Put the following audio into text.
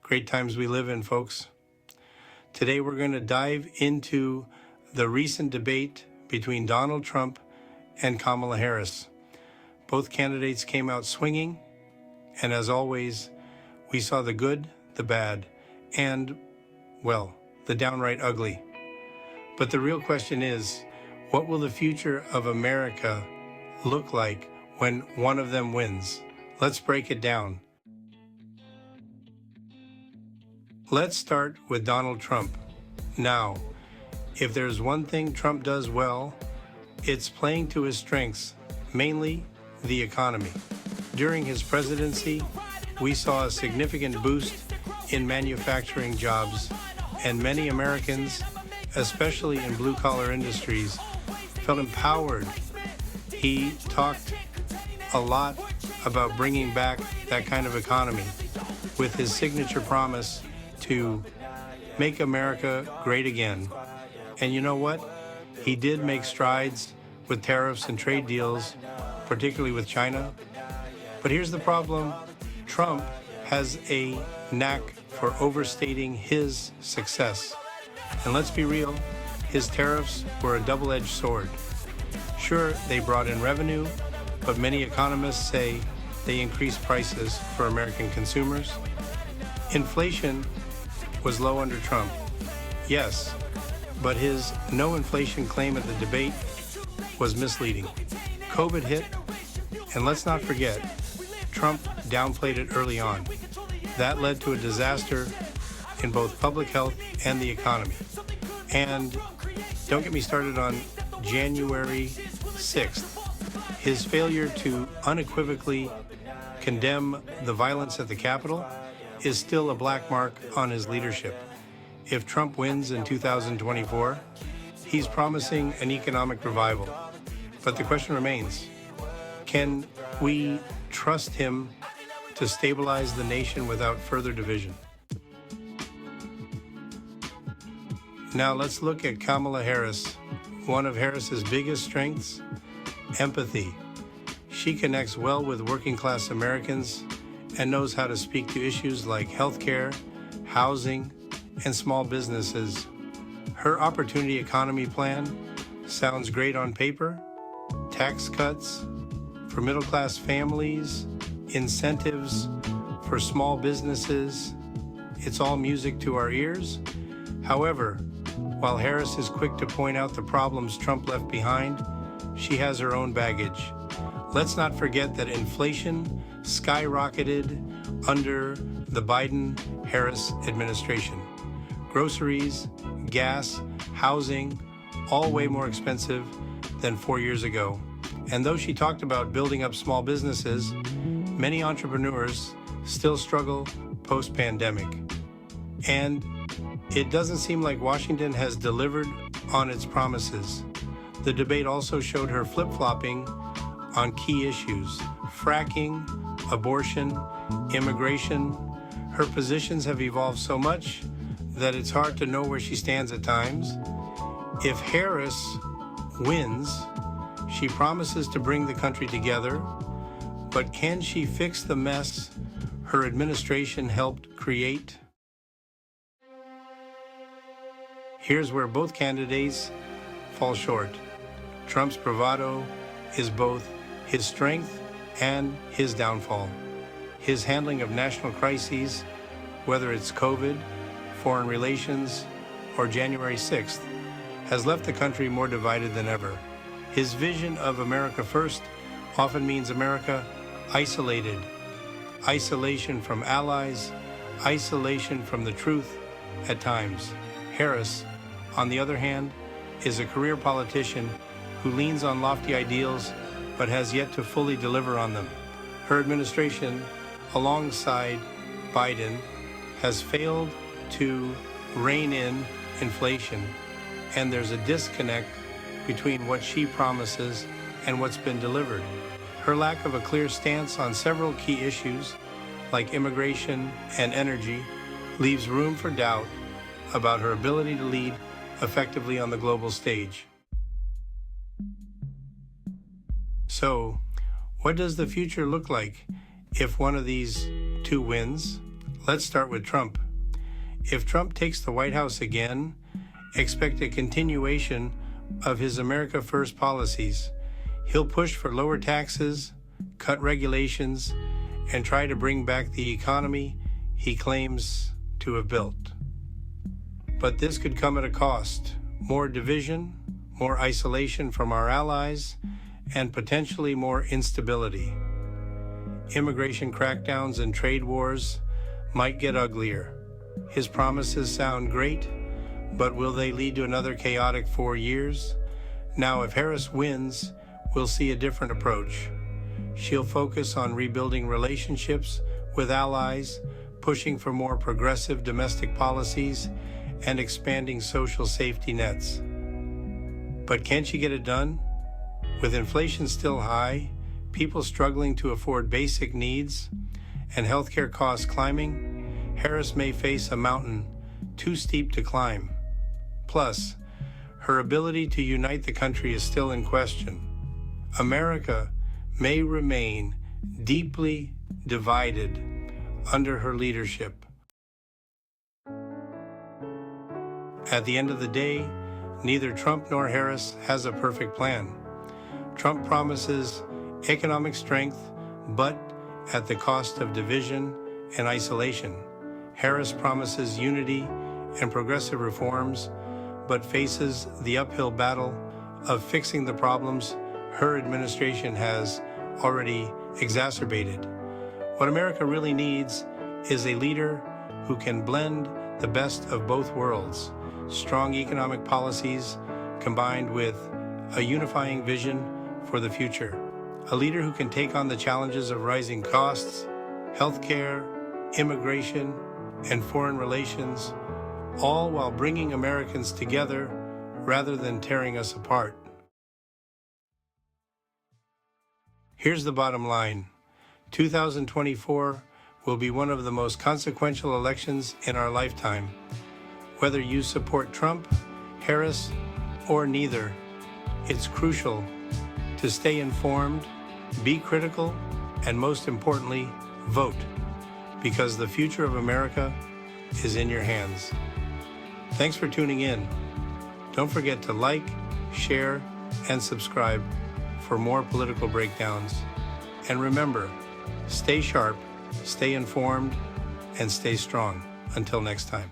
Great times we live in, folks. Today we're going to dive into the recent debate between Donald Trump and Kamala Harris. Both candidates came out swinging, and as always, we saw the good, the bad, and, well, the downright ugly. But the real question is, what will the future of America look like when one of them wins? Let's break it down. Let's start with Donald Trump. Now, if there's one thing Trump does well, it's playing to his strengths, mainly the economy. During his presidency, we saw a significant boost in manufacturing jobs, and many Americans, especially in blue-collar industries, felt empowered. He talked a lot about bringing back that kind of economy with his signature promise to make America great again. And you know what? He did make strides with tariffs and trade deals, particularly with China. But here's the problem. Trump has a knack for overstating his success. And let's be real, his tariffs were a double-edged sword. Sure, they brought in revenue, but many economists say they increased prices for American consumers. Inflation was low under Trump, yes, but his no inflation claim at the debate was misleading. COVID hit, and let's not forget, Trump downplayed it early on. That led to a disaster in both public health and the economy. And don't get me started on January 6th. His failure to unequivocally condemn the violence at the Capitol is still a black mark on his leadership. If Trump wins in 2024, he's promising an economic revival. But the question remains, can we trust him to stabilize the nation without further division? Now let's look at Kamala Harris. One of Harris's biggest strengths, empathy. She connects well with working-class Americans and knows how to speak to issues like healthcare, housing, and small businesses. Her opportunity economy plan sounds great on paper. Tax cuts for middle-class families, incentives for small businesses. It's all music to our ears. However, while Harris is quick to point out the problems Trump left behind, she has her own baggage. Let's not forget that inflation skyrocketed under the Biden-Harris administration. Groceries, gas, housing, all way more expensive than 4 years ago. And though she talked about building up small businesses, many entrepreneurs still struggle post-pandemic. And it doesn't seem like Washington has delivered on its promises. The debate also showed her flip-flopping on key issues: fracking, abortion, immigration. Her positions have evolved so much that it's hard to know where she stands at times. If Harris wins, she promises to bring the country together, but can she fix the mess her administration helped create? Here's where both candidates fall short. Trump's bravado is both his strength and his downfall. His handling of national crises, whether it's COVID, foreign relations, or January 6th, has left the country more divided than ever. His vision of America first often means America isolated. Isolation from allies, isolation from the truth at times. Harris, on the other hand, is a career politician who leans on lofty ideals but has yet to fully deliver on them. Her administration, alongside Biden, has failed to rein in inflation, and there's a disconnect between what she promises and what's been delivered. Her lack of a clear stance on several key issues, like immigration and energy, leaves room for doubt about her ability to lead effectively on the global stage. So, what does the future look like if one of these two wins? Let's start with Trump. If Trump takes the White House again, expect a continuation of his America First policies. He'll push for lower taxes, cut regulations, and try to bring back the economy he claims to have built. But this could come at a cost: more division, more isolation from our allies, and potentially more instability. Immigration crackdowns and trade wars might get uglier. His promises sound great, but will they lead to another chaotic 4 years? Now, if Harris wins, we'll see a different approach. She'll focus on rebuilding relationships with allies, pushing for more progressive domestic policies, and expanding social safety nets. But can she get it done? With inflation still high, people struggling to afford basic needs, and healthcare costs climbing, Harris may face a mountain too steep to climb. Plus, her ability to unite the country is still in question. America may remain deeply divided under her leadership. At the end of the day, neither Trump nor Harris has a perfect plan. Trump promises economic strength, but at the cost of division and isolation. Harris promises unity and progressive reforms, but faces the uphill battle of fixing the problems her administration has already exacerbated. What America really needs is a leader who can blend the best of both worlds: strong economic policies combined with a unifying vision for the future. A leader who can take on the challenges of rising costs, healthcare, immigration, and foreign relations, all while bringing Americans together rather than tearing us apart. Here's the bottom line. 2024 will be one of the most consequential elections in our lifetime. Whether you support Trump, Harris, or neither, it's crucial to stay informed, be critical, and most importantly, vote, because the future of America is in your hands. Thanks for tuning in. Don't forget to like, share, and subscribe for more political breakdowns. And remember, stay sharp, stay informed, and stay strong. Until next time.